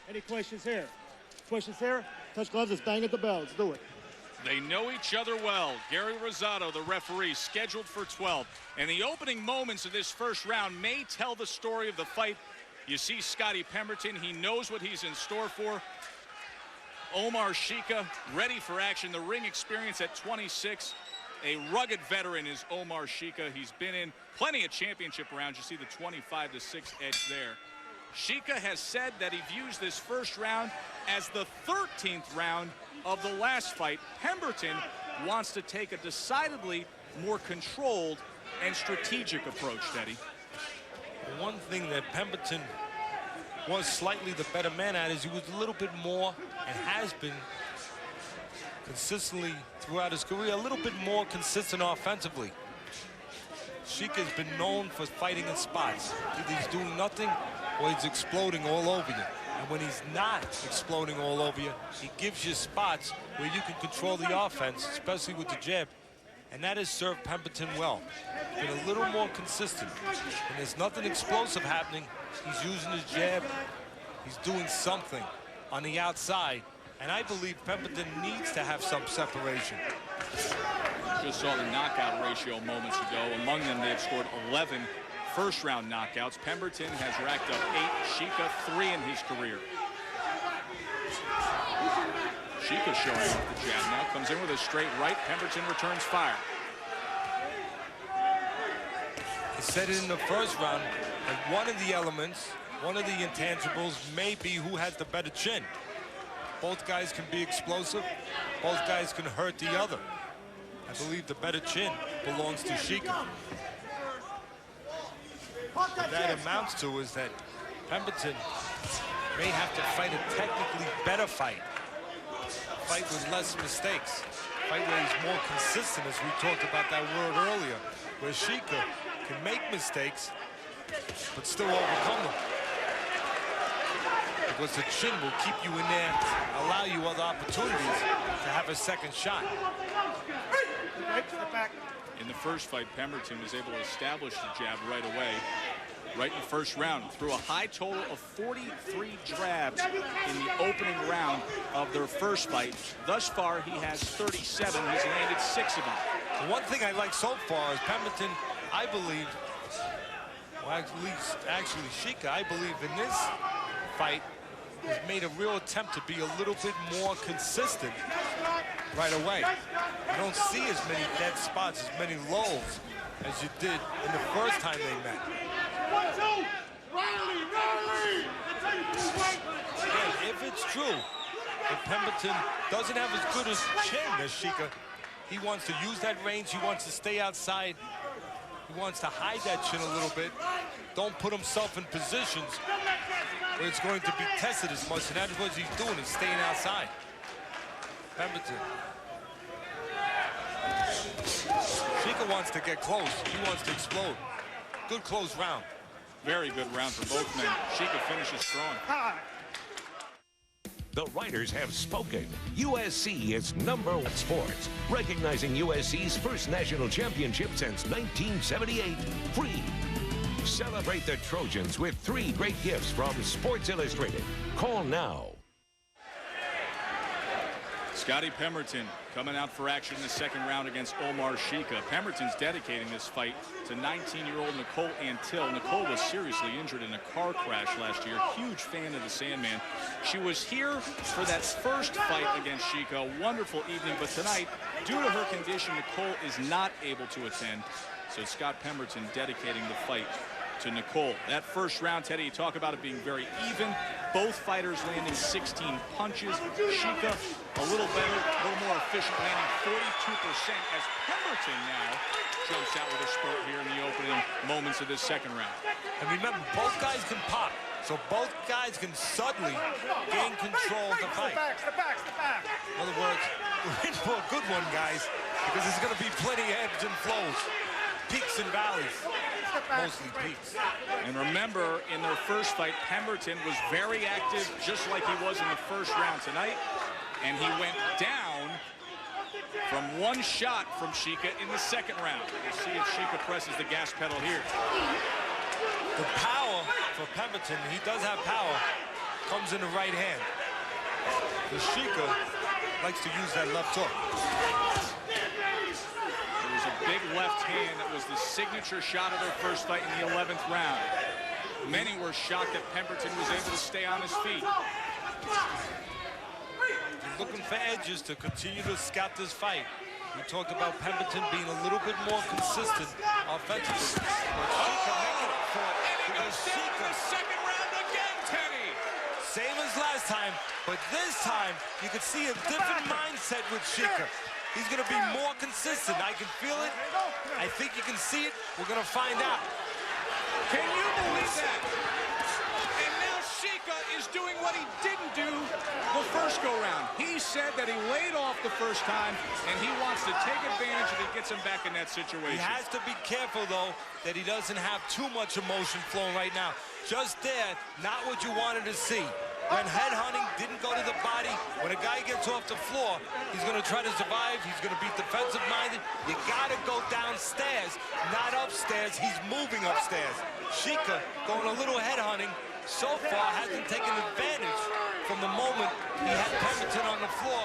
Any questions here? Questions here? Touch gloves, let's bang at the bell. Let's do it. They know each other well. Gary Rosado, the referee, scheduled for 12. And the opening moments of this first round may tell the story of the fight. You see Scotty Pemberton. He knows what he's in store for. Omar Sheika ready for action. The ring experience at 26. A rugged veteran is Omar Sheika. He's been in plenty of championship rounds. You see the 25-6 edge there. Sheika has said that he views this first round as the 13th round of the last fight. Pemberton wants to take a decidedly more controlled and strategic approach, Teddy. One thing that Pemberton was slightly the better man at is he was a little bit more, and has been consistently throughout his career, a little bit more consistent offensively. Sheika's been known for fighting in spots. Either he's doing nothing or he's exploding all over you. And when he's not exploding all over you, he gives you spots where you can control the offense, especially with the jab. And that has served Pemberton well. Been a little more consistent. When there's nothing explosive happening, he's using his jab. He's doing something on the outside. And I believe Pemberton needs to have some separation. Just saw the knockout ratio moments ago. Among them, they have scored 11 first-round knockouts. Pemberton has racked up 8, Sheika 3 in his career. Sheika showing off the jab now. Comes in with a straight right. Pemberton returns fire. I said it in the first round that one of the elements, one of the intangibles may be who has the better chin. Both guys can be explosive. Both guys can hurt the other. I believe the better chin belongs to Sheika. What that amounts to is that Pemberton may have to fight a technically better fight. Fight with less mistakes. Fight where he's more consistent, as we talked about that word earlier, where Sheika can make mistakes, but still overcome them. Because the chin will keep you in there, allow you other opportunities to have a second shot. In the first fight, Pemberton was able to establish the jab right away. Right in the first round, threw a high total of 43 jabs in the opening round of their first fight. Thus far, he has 37. He's landed 6 of them. The one thing I like so far is Pemberton, I believe, well, at least actually Sheika, I believe in this fight, has made a real attempt to be a little bit more consistent right away. You don't see as many dead spots, as many lulls as you did in the first time they met. Again, if it's true that Pemberton doesn't have as good a chin as Sheika, he wants to use that range, he wants to stay outside, he wants to hide that chin a little bit, don't put himself in positions where it's going to be tested as much, and that's what he's doing, is staying outside. Pemberton. Sheika wants to get close, he wants to explode. Good close round. Very good round for both men. Sheika finishes strong. The writers have spoken. USC is #1 sports, recognizing USC's first national championship since 1978. Free. Celebrate the Trojans with 3 great gifts from Sports Illustrated. Call now. Scotty Pemberton coming out for action in the second round against Omar Sheika. Pemberton's dedicating this fight to 19-year-old Nicole Antill. Nicole was seriously injured in a car crash last year. Huge fan of the Sandman. She was here for that first fight against Sheika. A wonderful evening, but tonight, due to her condition, Nicole is not able to attend. So Scott Pemberton dedicating the fight to Nicole. That first round, Teddy, you talk about it being very even. Both fighters landing 16 punches. Sheika a little better, a little more efficient, landing 42% as Pemberton now jumps out with a spurt here in the opening moments of this second round. And remember, both guys can pop, so both guys can suddenly gain control of the fight. In other words, we're in for a good one, guys, because there's going to be plenty of ebbs and flows, peaks and valleys. Mostly peaks. And remember, in their first fight, Pemberton was very active, just like he was in the first round tonight. And he went down from 1 shot from Sheika in the second round. We'll see if Sheika presses the gas pedal here. The power for Pemberton, he does have power comes in the right hand. The Sheika likes to use that left hook. It was a big left hand that was the signature shot of their first fight in the 11th round. Many were shocked that Pemberton was able to stay on his feet. He's looking for edges to continue to scout this fight. We talked about Pemberton being a little bit more consistent offensively. Sheika making it for it. And he goes down in the second round again, Teddy. Same as last time, but this time you can see a different mindset with Sheika. He's going to be more consistent. I can feel it. I think you can see it. We're going to find out. Can you believe that? And now Sheika is doing what he didn't do the first go-round. He said that he laid off the first time, and he wants to take advantage if he gets him back in that situation. He has to be careful, though, that he doesn't have too much emotion flowing right now. Just there, not what you wanted to see. When headhunting didn't go to the body, when a guy gets off the floor, he's going to try to survive. He's going to be defensive-minded. You got to go downstairs, not upstairs. He's moving upstairs. Sheika going a little headhunting. So far, hasn't taken advantage from the moment he had Pemberton on the floor.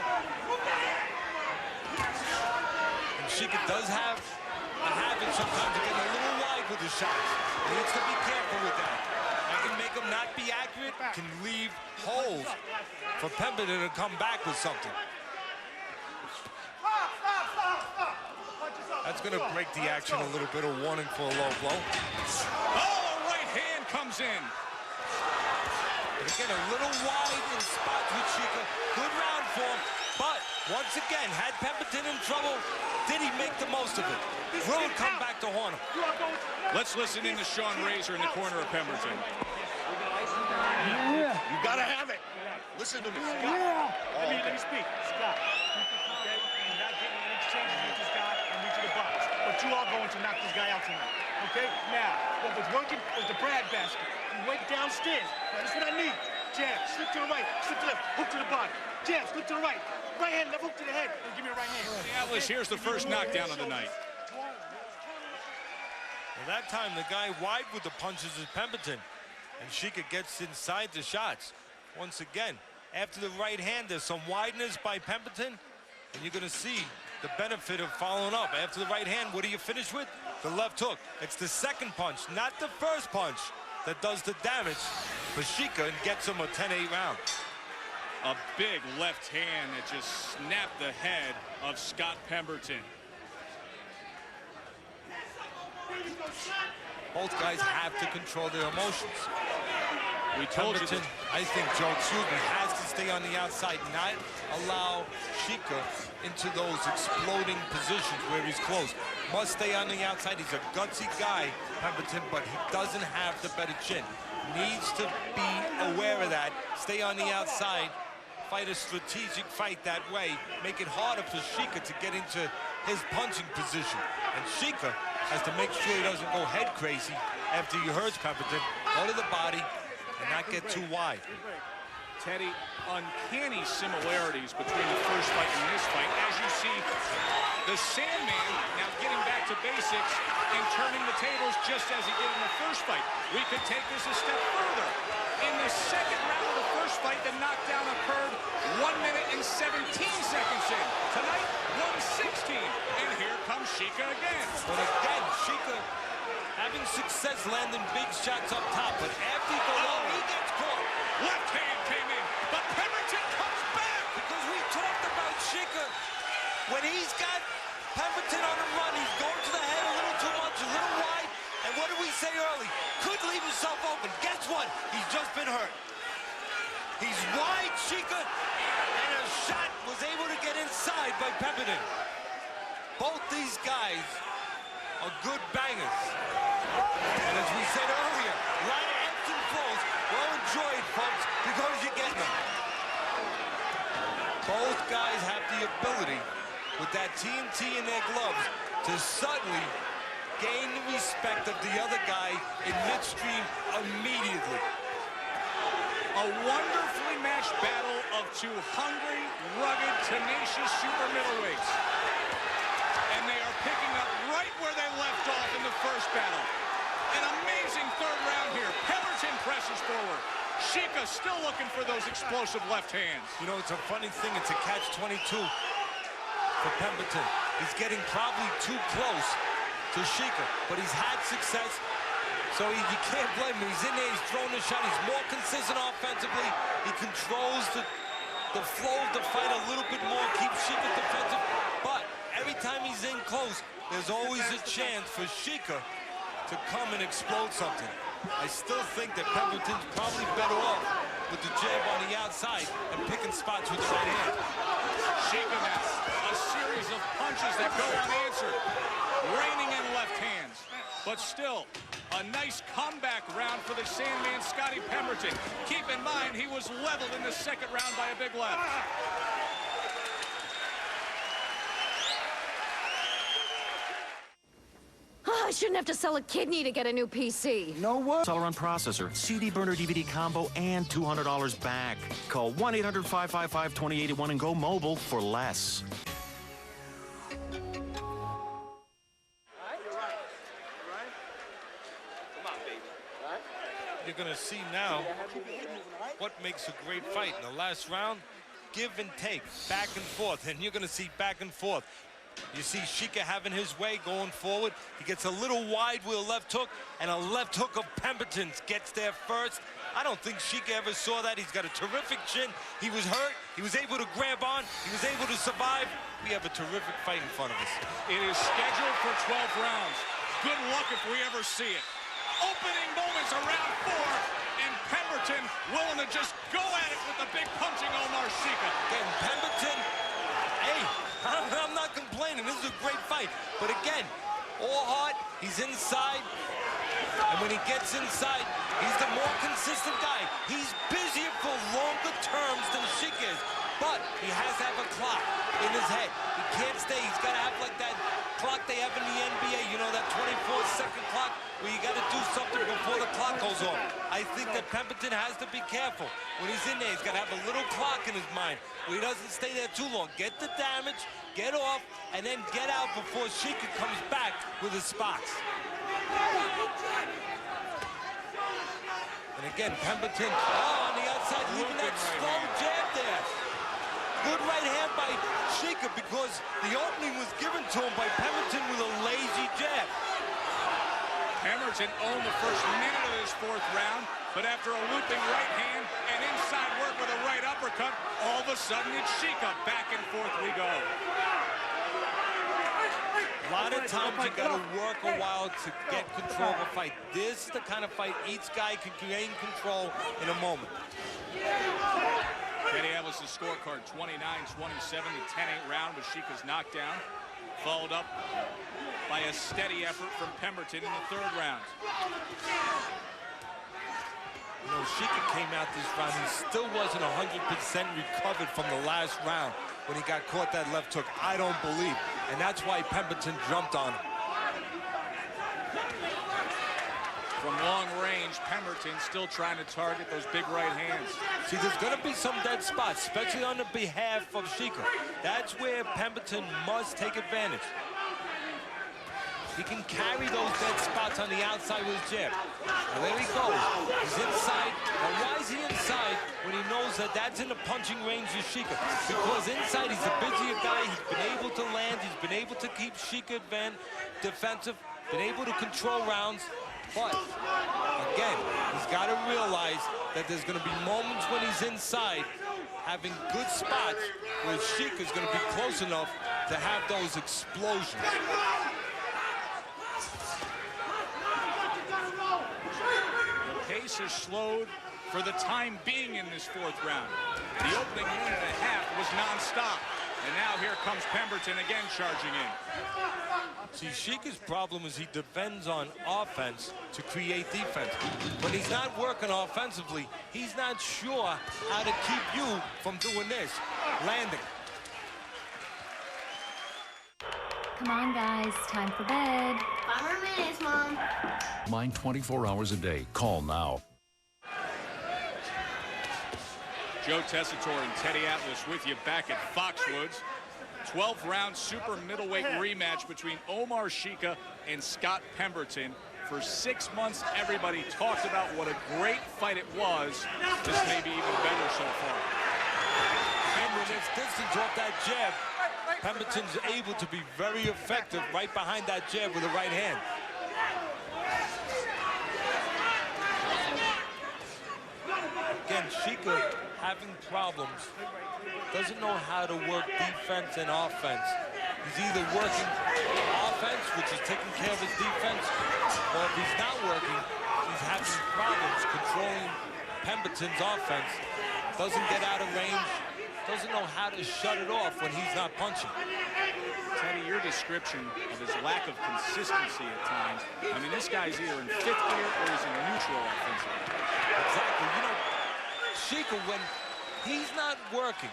And Sheika does have a habit sometimes of getting a little wide with his shots. He needs to be careful with that. That can make him not be accurate, can leave holes for Pemberton to come back with something. That's going to break the action a little bit, a warning for a low blow. Oh, right hand comes in. And again, a little wide in spots with Sheika. Good round for him. But once again, had Pemberton in trouble, did he make the most of it? Will it come back to haunt him? Let's listen in to Sean Razor in the corner of Pemberton. Yeah. You gotta have it. Listen to me. Yeah. Let me speak. Scott. Okay? You're not getting an exchange with this guy and reach the box. But you are going to knock this guy out tonight. Okay? Now, what was working was the Brad basket. You went downstairs. Now, this is what I need. Jab, slip to the right, slip to the left, hook to the body. Jab, slip to the right. Right hand, left hook to the head. And give me a right hand. Atlas, here's the first knockdown of the night. Well, that time, the guy wide with the punches is Pemberton. And Sheika gets inside the shots. Once again, after the right hand, there's some wideness by Pemberton. And you're going to see the benefit of following up. After the right hand, what do you finish with? The left hook. It's the second punch, not the first punch, that does the damage for Sheika and gets him a 10-8 round. A big left hand that just snapped the head of Scott Pemberton. Both guys have to control their emotions. We told Pemberton, I think, Joe, has to stay on the outside, not allow Sheika into those exploding positions where he's close. Must stay on the outside. He's a gutsy guy, Pemberton, but he doesn't have the better chin. Needs to be aware of that. Stay on the outside. Fight a strategic fight that way. Make it harder for Sheika to get into his punching position. And Sheika has to make sure he doesn't go head crazy after he hurts Pemberton. Go to the body and not get too wide. Teddy, uncanny similarities between the first fight and this fight. As you see, the Sandman now getting back to basics and turning the tables just as he did in the first fight. We could take this a step further. In the second round of the first fight, the knockdown occurred 1 minute and 17 seconds in. Tonight, 1:16. And here comes Sheika again. But again, Sheika having success landing big shots up top, but after he goes low, he gets caught. Left hand came in, but Pemberton comes back. Because we talked about Sheika. When he's got Pemberton on the run, he's going to the head a little too much, a little wide. And what did we say early? Could leave himself open. Guess what? He's just been hurt. He's wide, Sheika, and a shot was able to get inside by Pemberton. Both these guys are good bangers. And as we said earlier, a lot of ebbs and flows. Well, enjoy it, folks, because you're getting them. Both guys have the ability, with that TNT in their gloves, to suddenly gain the respect of the other guy in midstream immediately. A wonderfully matched battle of two hungry, rugged, tenacious super middleweights. And they are picking up right where they left off in the first battle. An amazing third round here. Pemberton presses forward. Sheika still looking for those explosive left hands. You know, it's a funny thing. It's a catch-22 for Pemberton. He's getting probably too close to Sheika, but he's had success, so you can't blame him. He's in there, he's throwing the shot. He's more consistent offensively. He controls the flow of the fight a little bit more, keeps Sheika defensive, but every time he's in close, there's always a chance for Sheika to come and explode something. I still think that Pemberton's probably better off with the jab on the outside and picking spots with the right hand. Sheika now, a series of punches that go unanswered, raining in left hands. But still, a nice comeback round for the Sandman, Scotty Pemberton. Keep in mind, he was leveled in the second round by a big left. I shouldn't have to sell a kidney to get a new PC. No what? All-around processor, CD burner DVD combo, and $200 back. Call 1-800-555-2081 and go mobile for less. You're going to see now what makes a great fight. In the last round, give and take, back and forth, and you're going to see back and forth. You see Sheika having his way going forward. He gets a little wide with a left hook, and a left hook of Pemberton's gets there first. I don't think Sheika ever saw that. He's got a terrific chin. He was hurt. He was able to grab on. He was able to survive. We have a terrific fight in front of us. It is scheduled for 12 rounds. Good luck if we ever see it. Opening moments around 4, and Pemberton willing to just go at it with the big punching Omar Sheika. Again, Pemberton, hey, I'm not complaining. This is a great fight. But again, all heart, he's inside. And when he gets inside, he's the more consistent guy. He's busier for longer terms than Sheika is. But he has to have a clock in his head. He can't stay. He's got to have like that clock they have in the NBA. You know, that 24-second clock where you got to do something before the clock goes off. I think that Pemberton has to be careful. When he's in there, he's got to have a little clock in his mind where he doesn't stay there too long. Get the damage, get off, and then get out before Sheika comes back with his spots. And again, Pemberton, on the outside, leaving that slow jab there. Good right hand by Sheika because the opening was given to him by Pemberton with a lazy jab. Pemberton owned the first minute of this 4th round, but after a looping right hand and inside work with a right uppercut, all of a sudden it's Sheika. Back and forth we go. A lot of times you got to work a while to get control of a fight. This is the kind of fight each guy can gain control in a moment. Kenny Evans' the scorecard, 29-27, the 10-8 round with Sheika's knockdown, followed up by a steady effort from Pemberton in the 3rd round. You know, Sheika came out this round, he still wasn't 100% recovered from the last round when he got caught that left hook. I don't believe, and that's why Pemberton jumped on him. From long range, Pemberton still trying to target those big right hands. See, there's going to be some dead spots, especially on the behalf of Sheika. That's where Pemberton must take advantage. He can carry those dead spots on the outside with his jab. Well, there he goes. He's inside. Now, why is he inside when he knows that that's in the punching range of Sheika? Because inside, he's a busier guy. He's been able to land. He's been able to keep Sheika defensive, been able to control rounds. But, again, he's got to realize that there's going to be moments when he's inside having good spots where Sheika's going to be close enough to have those explosions. The pace has slowed for the time being in this 4th round. The opening minute and a half was nonstop. And now here comes Pemberton again charging in. See, Sheika's problem is he depends on offense to create defense. When he's not working offensively, he's not sure how to keep you from doing this, landing. Come on, guys. Time for bed. 5 more minutes, Mom. Mind 24 hours a day. Call now. Joe Tessitore and Teddy Atlas with you back at Foxwoods. 12th round super middleweight rematch between Omar Sheika and Scott Pemberton for For 6 months, everybody talked about what a great fight it was. This may be even better so far. And when it's distance off that jab, Pemberton's able to be very effective right behind that jab with the right hand. Again, Sheika having problems, doesn't know how to work defense and offense. He's either working offense, which is taking care of his defense, or if he's not working, he's having problems controlling Pemberton's offense. Doesn't get out of range, doesn't know how to shut it off when he's not punching. Teddy, your description of his lack of consistency at times, I mean, this guy's either in 5th gear or he's in neutral offensively. Exactly. You know, Sheika, when he's not working,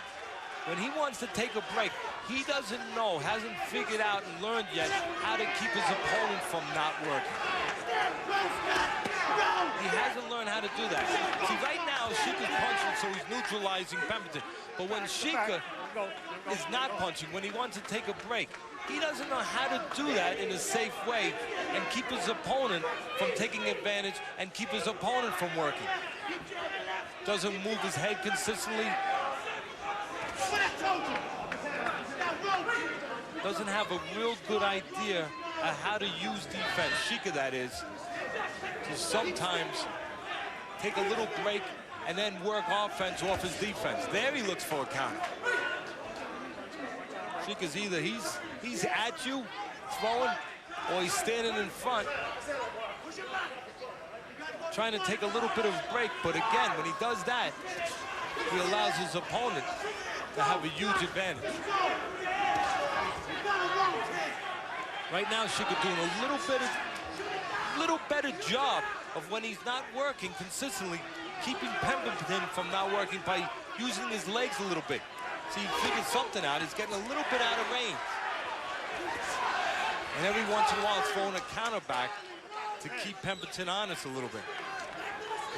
when he wants to take a break, he doesn't know, hasn't figured out and learned yet how to keep his opponent from not working. He hasn't learned how to do that. See, right now, Sheika's punching, so he's neutralizing Pemberton. But when Sheika is not punching, when he wants to take a break, he doesn't know how to do that in a safe way and keep his opponent from taking advantage and keep his opponent from working. Doesn't move his head consistently. Doesn't have a real good idea of how to use defense, Sheika that is, to sometimes take a little break and then work offense off his defense. There he looks for a counter. Sheika's either he's at you, throwing, or he's standing in front, trying to take a little bit of a break. But again, when he does that, he allows his opponent to have a huge advantage. Right now, Sheika doing a little better job of when he's not working consistently, keeping Pemberton from not working by using his legs a little bit. See, he figured something out. He's getting a little bit out of range. And every once in a while, throwing a counter back to keep Pemberton honest a little bit.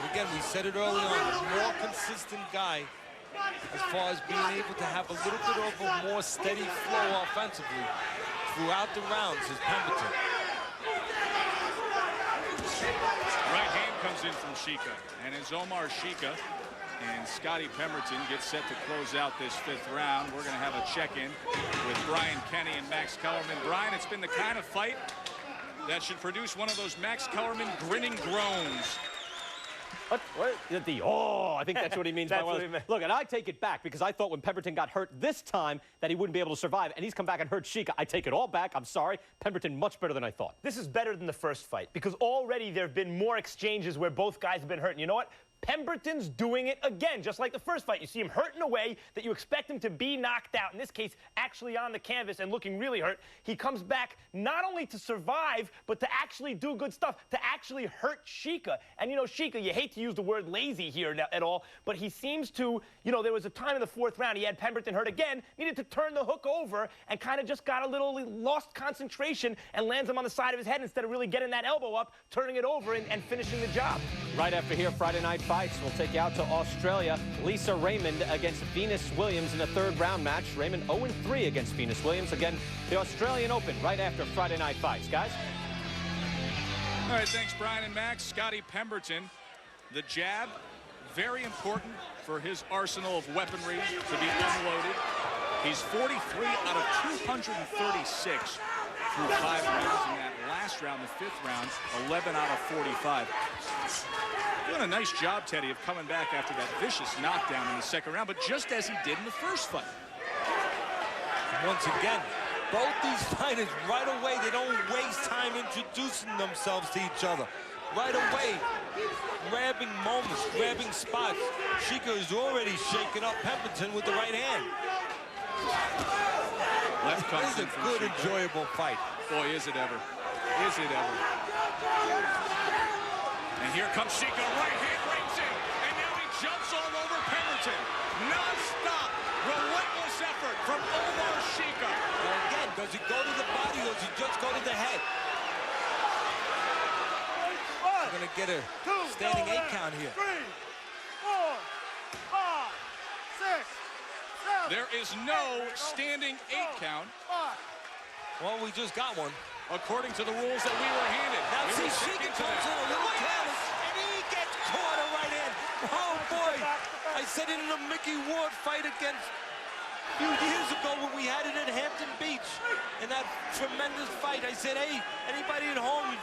But again, we said it early on, a more consistent guy as far as being able to have a little bit of a more steady flow offensively throughout the rounds is Pemberton. Right hand comes in from Sheika, and as Omar Sheika and Scotty Pemberton get set to close out this 5th round, we're going to have a check-in with Brian Kenny and Max Kellerman. Brian, it's been the kind of fight that should produce one of those Max Kellerman grinning groans. What? I think that's what he means. By what he meant. Look, and I take it back because I thought when Pemberton got hurt this time that he wouldn't be able to survive, and he's come back and hurt Sheika. I take it all back. I'm sorry. Pemberton much better than I thought. This is better than the first fight because already there have been more exchanges where both guys have been hurt. And you know what? Pemberton's doing it again, just like the first fight. You see him hurt in a way that you expect him to be knocked out. In this case, actually on the canvas and looking really hurt. He comes back not only to survive, but to actually do good stuff, to actually hurt Sheika. And, you know, Sheika, you hate to use the word lazy here at all, but he seems to, you know, there was a time in the 4th round he had Pemberton hurt again, needed to turn the hook over, and kind of just got a little lost concentration and lands him on the side of his head instead of really getting that elbow up, turning it over and finishing the job. Right after here, Friday night fights. We'll take you out to Australia. Lisa Raymond against Venus Williams in a 3rd round match. Raymond 0-3 against Venus Williams. Again, the Australian Open right after Friday night fights. Guys? All right, thanks, Brian and Max. Scotty Pemberton, the jab, very important for his arsenal of weaponry to be unloaded. He's 43 out of 236 through 5 rounds in that last round, the 5th round, 11 out of 45. Doing a nice job, Teddy, of coming back after that vicious knockdown in the 2nd round, but just as he did in the first fight. Once again, both these fighters right away, they don't waste time introducing themselves to each other. Right away, grabbing moments, grabbing spots. Sheika is already shaking up Pemberton with the right hand. Left comes in from Sheika. This is a good, enjoyable fight. Boy, is it ever. Is it ever. And here comes Sheika, right hand rings in, and now he jumps all over Pemberton. Non-stop, relentless effort from Omar Sheika. Now again, does he go to the body or does he just go to the head? We're going to get a standing 8 count here. 3, 4, 5, 6, 7. There is no standing 8 count. Well, we just got one. according to the rules that we were handed. Now We see, will check Sheika into comes that. in a little careless, and he gets caught a right hand. Oh, boy. I said it in a Mickey Ward fight against a few years ago when we had it at Hampton Beach. In that tremendous fight, I said, hey, anybody at home,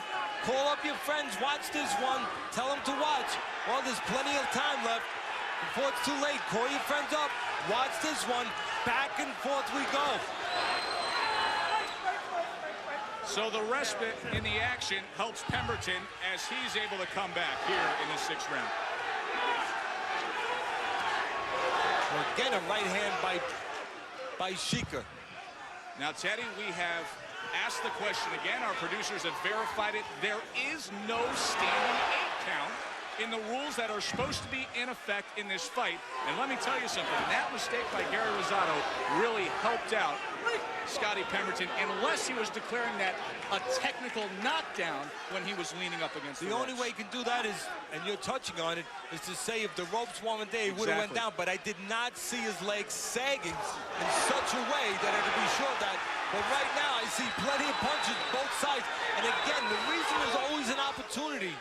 call up your friends, watch this one, tell them to watch. Well, there's plenty of time left. Before it's too late, call your friends up, watch this one. Back and forth we go. So the respite in the action helps Pemberton as he's able to come back here in the 6th round. Well, again, a right hand by Sheika. Now, Teddy, we have asked the question again. Our producers have verified it. There is no standing 8 count in the rules that are supposed to be in effect in this fight. And let me tell you something. That mistake by Gary Rosado really helped out Scotty Pemberton, unless he was declaring that a technical knockdown when he was leaning up against the only ropes. way you can do that is, and you're touching on it, is to say if the ropes weren't there, he would have went down. But I did not see his legs sagging in such a way that I could be sure of that. But right now, I see plenty of punches both sides. And again, the reason there's always an opportunity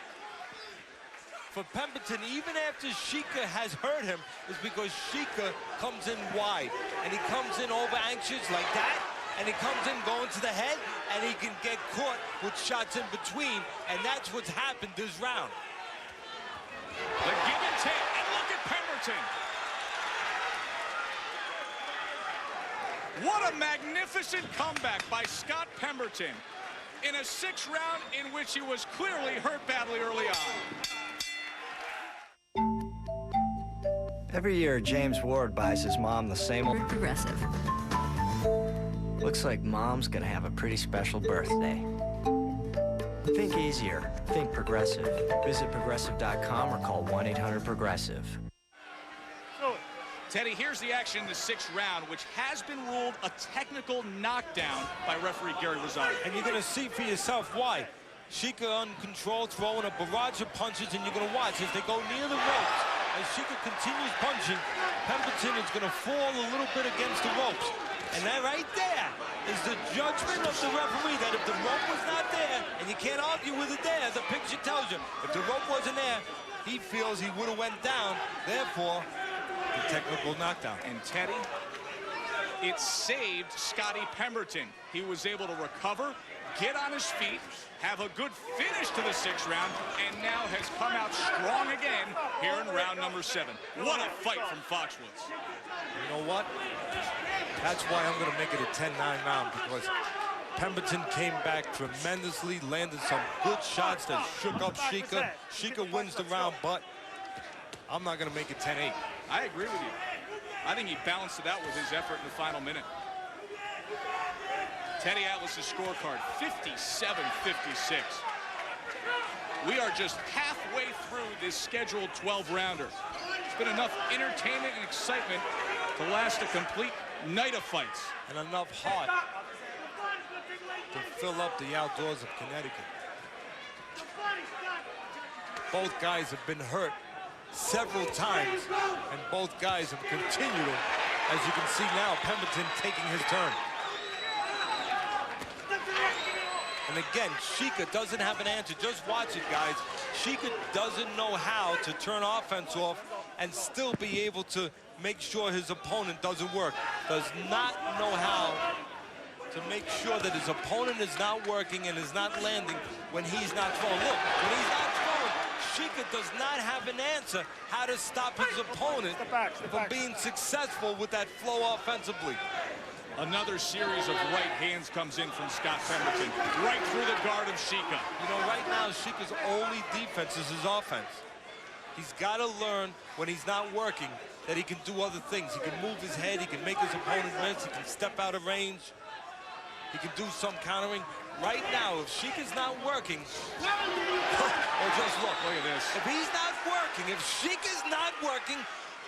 for Pemberton, even after Sheika has hurt him, is because Sheika comes in wide. And he comes in over anxious like that. And he comes in going to the head, and he can get caught with shots in between, and that's what's happened this round. The give and take, and look at Pemberton. What a magnificent comeback by Scott Pemberton in a 6th round in which he was clearly hurt badly early on. Every year, James Ward buys his mom the same old Progressive. Looks like Mom's gonna have a pretty special birthday. Think easier. Think Progressive. Visit Progressive.com or call 1-800-PROGRESSIVE. Teddy, here's the action in the 6th round, which has been ruled a technical knockdown by referee Gary Rosado. And you're going to see for yourself why. Sheika uncontrolled, throwing a barrage of punches, and you're going to watch as they go near the ropes. As Sheika continues punching, Pemberton is going to fall a little bit against the ropes. And that right there is the judgment of the referee that if the rope was not there, and you can't argue with it there, the picture tells you, if the rope wasn't there, he feels he would have went down. Therefore, the technical knockdown. And Teddy, it saved Scotty Pemberton. He was able to recover, get on his feet, have a good finish to the 6th round, and now has come out strong again here in round number 7. What a fight from Foxwoods. You know what? That's why I'm going to make it a 10-9 round, because Pemberton came back tremendously, landed some good shots that shook up Sheika. Sheika wins the round, but I'm not going to make it 10-8. I agree with you. I think he balanced it out with his effort in the final minute. Teddy Atlas's scorecard, 57-56. We are just halfway through this scheduled 12-rounder. It's been enough entertainment and excitement to last a complete night of fights. And enough heart to fill up the outdoors of Connecticut. Both guys have been hurt several times, and both guys have continued it. As you can see now, Pemberton taking his turn. And again, Sheika doesn't have an answer. Just watch it, guys. Sheika doesn't know how to turn offense off and still be able to make sure his opponent doesn't work. Does not know how to make sure that his opponent is not working and is not landing when he's not throwing. Look, when he's not throwing, Sheika does not have an answer how to stop his opponent from being successful with that flow offensively. Another series of right hands comes in from Scott Pemberton, right through the guard of Sheika. You know, right now, Sheika's only defense is his offense. He's got to learn when he's not working that he can do other things. He can move his head, he can make his opponent miss, he can step out of range, he can do some countering. Right now, if Sheika's not working, or just look at this. If he's not working, if Sheika's not working,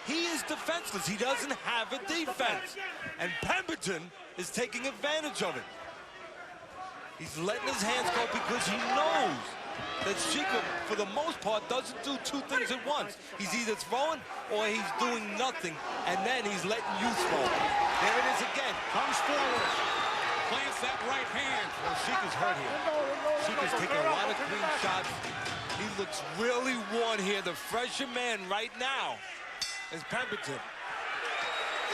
he is defenseless. He doesn't have a defense. And Pemberton is taking advantage of it. He's letting his hands go because he knows that Sheika, for the most part, doesn't do two things at once. He's either throwing or he's doing nothing, and then he's letting you throw. There it is again. Comes forward. plants that right hand. Well, Sheika's hurt here. Sheika's taking a lot of clean shots. He looks really worn here. The fresher man right now is Pemberton.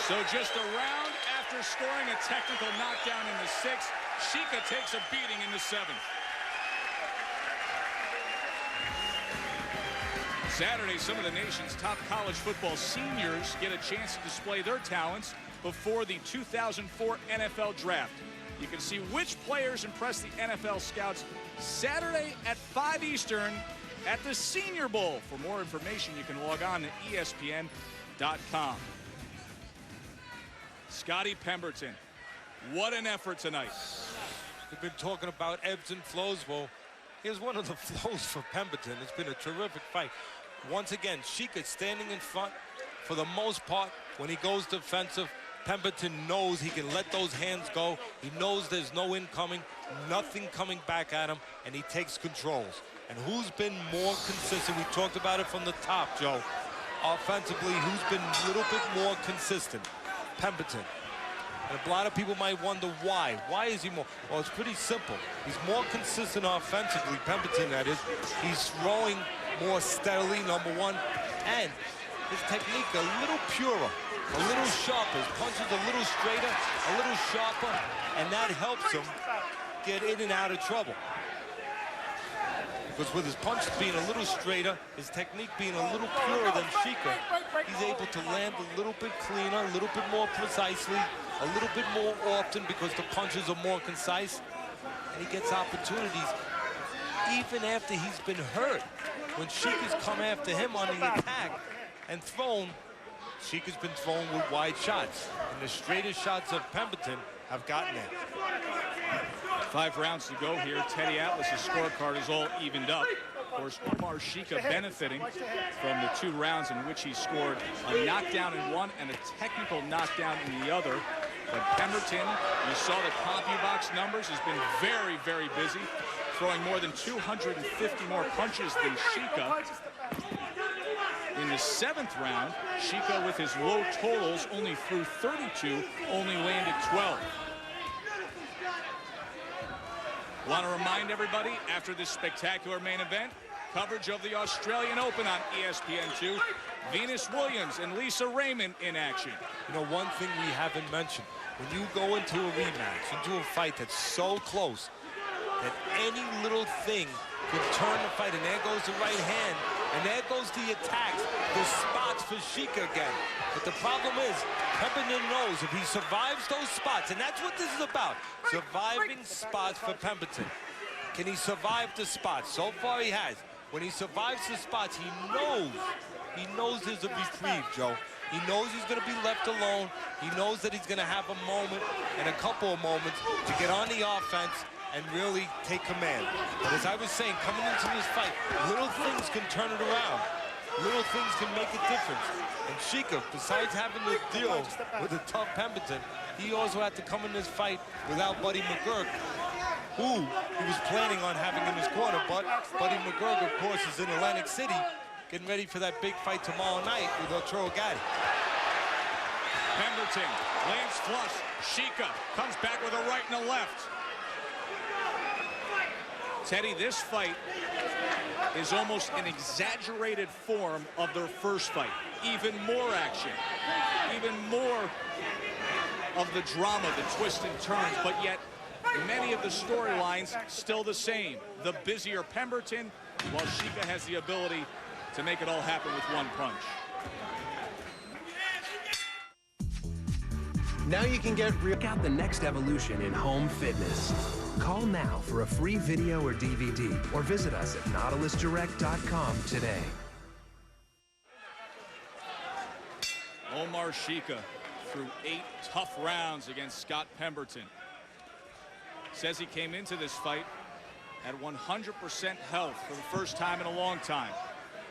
So just a round after scoring a technical knockdown in the 6th, Sheika takes a beating in the 7th. Saturday, some of the nation's top college football seniors get a chance to display their talents before the 2004 NFL Draft. You can see which players impress the NFL scouts Saturday at 5 Eastern at the Senior Bowl. For more information, you can log on to ESPN.com. Scotty Pemberton, what an effort tonight. We've been talking about ebbs and flows. Well, here's one of the flows for Pemberton. It's been a terrific fight. Once again, Sheika standing in front for the most part. When he goes defensive, Pemberton knows he can let those hands go. He knows there's no incoming, nothing coming back at him, and he takes controls. And who's been more consistent? We talked about it from the top, Joe. Offensively, who's been a little bit more consistent? Pemberton. And a lot of people might wonder why. Why is he more? Well, it's pretty simple. He's more consistent offensively, Pemberton, that is. He's throwing more steadily, number one. And his technique a little purer, a little sharper. His punches a little straighter, a little sharper. And that helps him get in and out of trouble. Because with his punches being a little straighter, his technique being a little purer than Sheika, he's able to land a little bit cleaner, a little bit more precisely, a little bit more often because the punches are more concise, and he gets opportunities even after he's been hurt. When Sheika's come after him on the attack and thrown, Sheika's been thrown with wide shots, and the straightest shots of Pemberton have gotten there. 5 rounds to go here. Teddy Atlas's scorecard is all evened up. Of course, Omar Sheika benefiting from the 2 rounds in which he scored a knockdown in one and a technical knockdown in the other. But Pemberton, you saw the CompuBox numbers, has been very, very busy, throwing more than 250 more punches than Sheika. In the 7th round, Sheika, with his low totals, only threw 32, only landed 12. Want to remind everybody, after this spectacular main event, coverage of the Australian Open on ESPN2, Venus Williams and Lisa Raymond in action. You know, one thing we haven't mentioned, when you go into a rematch, into a fight that's so close, that any little thing could turn the fight, and there goes the right hand, and there goes the attacks, the spots for Sheika again. But the problem is, Pemberton knows if he survives those spots, and that's what this is about, surviving spots for Pemberton. Can he survive the spots? So far he has. When he survives the spots, he knows there's a reprieve, Joe. He knows he's going to be left alone. He knows that he's going to have a moment and a couple of moments to get on the offense and really take command. But as I was saying, coming into this fight, little things can turn it around. Little things can make a difference. And Sheika, besides having to deal with a tough Pemberton, he also had to come in this fight without Buddy McGurk, who he was planning on having in his corner. But Buddy McGurk, of course, is in Atlantic City, getting ready for that big fight tomorrow night with Arturo Gatti. Pemberton lands flush. Sheika comes back with a right and a left. Teddy, this fight is almost an exaggerated form of their first fight. Even more action, even more of the drama, the twists and turns, but yet many of the storylines still the same. The busier Pemberton, while Sheika has the ability to make it all happen with one punch. Now you can check out the next evolution in home fitness. Call now for a free video or DVD, or visit us at nautilusdirect.com today. Omar Sheika threw 8 tough rounds against Scott Pemberton. Says he came into this fight at 100% health for the first time in a long time.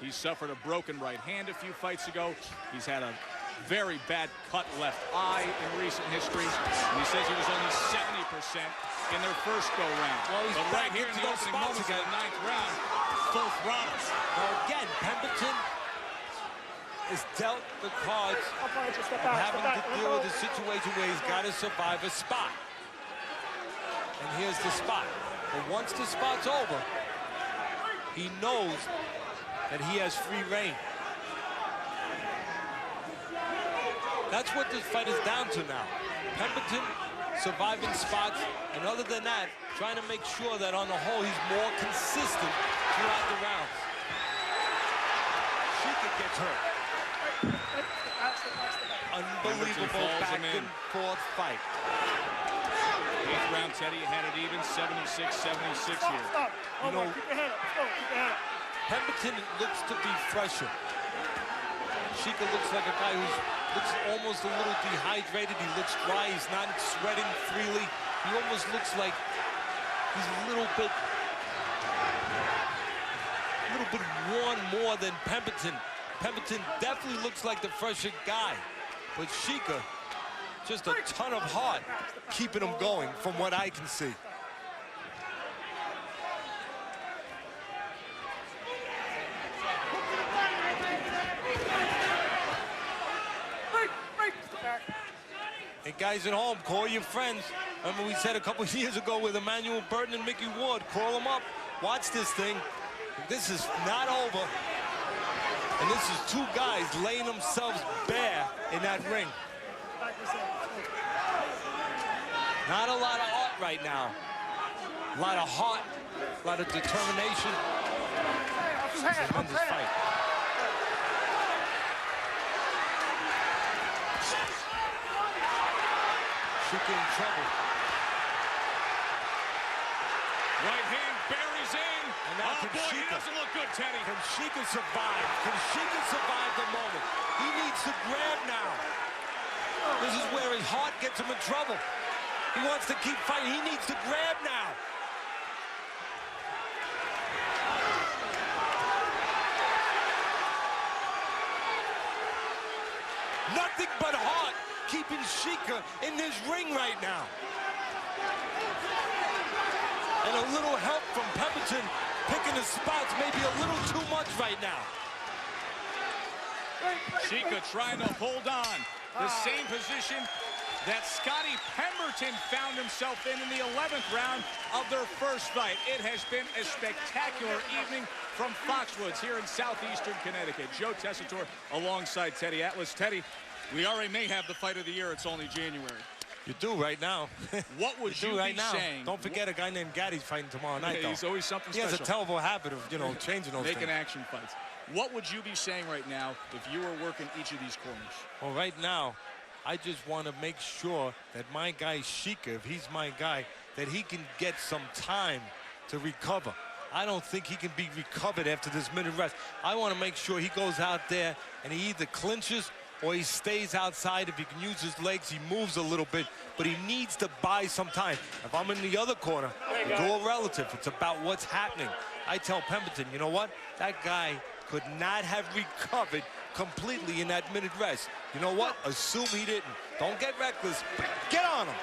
He suffered a broken right hand a few fights ago. He's had a very bad cut left eye in recent history. And he says he was only 70% in their first go-round. Well, but right here in the opening moments of the 9th round, full throttle. Well, again, Pemberton is dealt the cards of having to deal with a situation where he's got to survive a spot. and here's the spot. But once the spot's over, he knows that he has free reign. That's what this fight is down to now. Pemberton surviving spots, and other than that, trying to make sure that on the whole he's more consistent throughout the rounds. Sheika gets hurt. Unbelievable back and forth fight. 8th round, Teddy had it even, 76-76 here. You know, Pemberton looks to be fresher. Sheika looks like a guy who looks almost a little dehydrated. He looks dry. He's not sweating freely. He almost looks like he's a little bit worn more than Pemberton. Pemberton definitely looks like the fresher guy, but Sheika, just a ton of heart keeping him going from what I can see. Hey, guys at home, call your friends. Remember we said a couple years ago with Emmanuel Burton and Mickey Ward, call them up, watch this thing. This is not over. And this is two guys laying themselves bare in that ring. Not a lot of art right now. A lot of heart, a lot of determination. Tremendous fight. Sheika in trouble. Right hand buries in. And now oh, boy, he doesn't look good, Teddy. Can Sheika survive? Can Sheika survive the moment? He needs to grab now. This is where his heart gets him in trouble. He wants to keep fighting. He needs to grab now. Nothing but heart keeping Sheika in this ring right now. And a little help from Pemberton picking his spots, maybe a little too much right now. Sheika trying to hold on. The same position that Scotty Pemberton found himself in the 11th round of their first fight. It has been a spectacular evening from Foxwoods here in southeastern Connecticut. Joe Tessitore alongside Teddy Atlas. Teddy, we already may have the fight of the year. It's only January. You do right now. What would you be saying? Don't forget a guy named Gaddy's fighting tomorrow night, though. He's always something special. He has a terrible habit of, you know, changing those Making things. action fights. What would you be saying right now if you were working each of these corners? Well, right now, I just want to make sure that my guy Sheika, if he's my guy, that he can get some time to recover. I don't think he can be recovered after this minute rest. I want to make sure he goes out there and he either clinches or he stays outside. If he can use his legs, he moves a little bit, but he needs to buy some time. If I'm in the other corner, dual relative, it's about what's happening. I tell Pemberton, you know what? That guy could not have recovered completely in that minute rest. You know what? Assume he didn't. Don't get reckless, but get on him.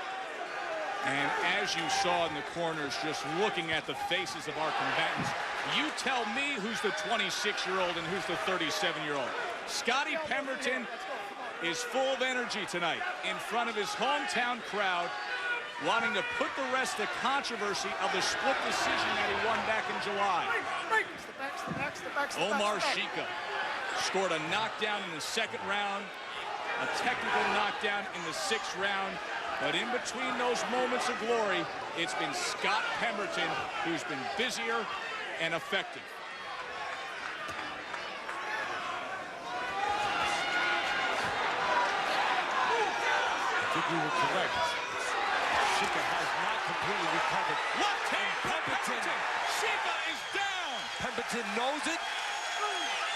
And as you saw in the corners, just looking at the faces of our combatants, you tell me who's the 26-year-old and who's the 37-year-old. Scotty Pemberton is full of energy tonight in front of his hometown crowd, wanting to put the rest of the controversy of the split decision that he won back in July. Omar Sheika scored a knockdown in the 2nd round, a technical knockdown in the 6th round, but in between those moments of glory, it's been Scott Pemberton who's been busier and effective. I think we were correct. Sheika has not completely recovered. Left hand Pemberton. Sheika is down. Pemberton knows it.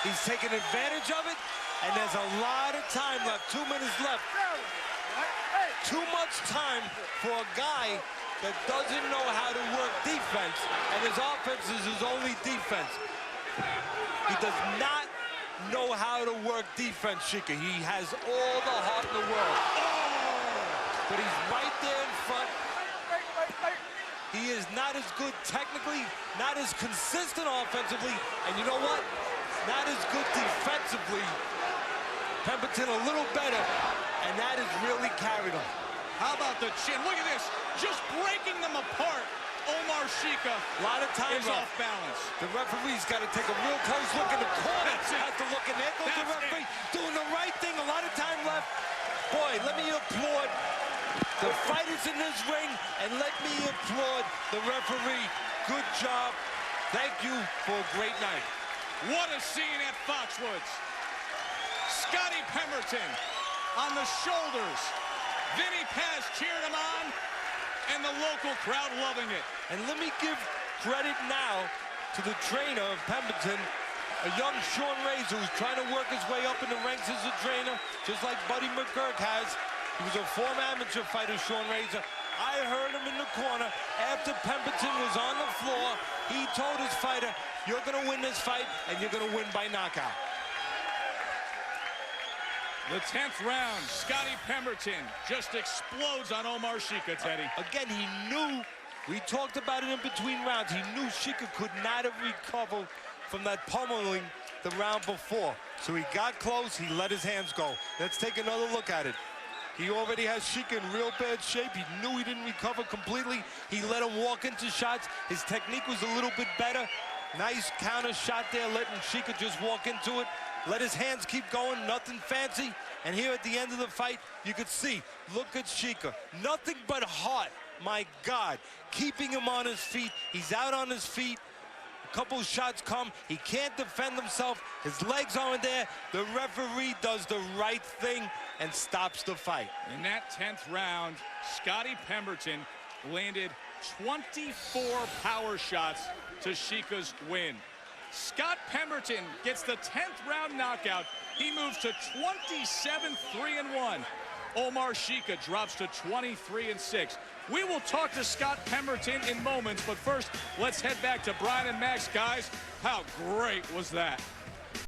He's taking advantage of it. And there's a lot of time left. 2 minutes left. Too much time for a guy that doesn't know how to work defense. And his offense is his only defense. He does not know how to work defense, Sheika. He has all the heart in the world. But he's right there in front. He is not as good technically, not as consistent offensively, and you know what? Not as good defensively. Pemberton a little better, and that has really carried him. How about the chin? Look at this. Just breaking them apart. Omar Sheika a lot of time is off balance. The referee's got to take a real close look in the corner. Has to look, and there goes the referee doing the right thing. A lot of time left. Boy, let me applaud the fighters in this ring, and let me applaud the referee. Good job. Thank you for a great night. What a scene at Foxwoods. Scotty Pemberton on the shoulders. Vinny Paz cheered him on, and the local crowd loving it. And let me give credit now to the trainer of Pemberton, a young Sean Razor who's trying to work his way up in the ranks as a trainer, just like Buddy McGurk has. He was a former amateur fighter, Sean Razor. I heard him in the corner after Pemberton was on the floor. He told his fighter, you're going to win this fight, and you're going to win by knockout. The 10th round, Scotty Pemberton just explodes on Omar Sheika, Teddy. Again, he knew, we talked about it in between rounds, he knew Sheika could not have recovered from that pummeling the round before. So he got close, he let his hands go. Let's take another look at it. He already has Sheika in real bad shape. He knew he didn't recover completely. He let him walk into shots. His technique was a little bit better. Nice counter shot there, letting Sheika just walk into it. Let his hands keep going, nothing fancy. And here at the end of the fight, you could see, look at Sheika. Nothing but heart, my God. Keeping him on his feet. He's out on his feet. A couple shots come. He can't defend himself. His legs aren't there. The referee does the right thing and stops the fight. In that 10th round, Scotty Pemberton landed 24 power shots to Sheika's win. Scott Pemberton gets the 10th round knockout. He moves to 27-3-1. Omar Sheika drops to 23-6. We will talk to Scott Pemberton in moments, but first, let's head back to Brian and Max. Guys, how great was that?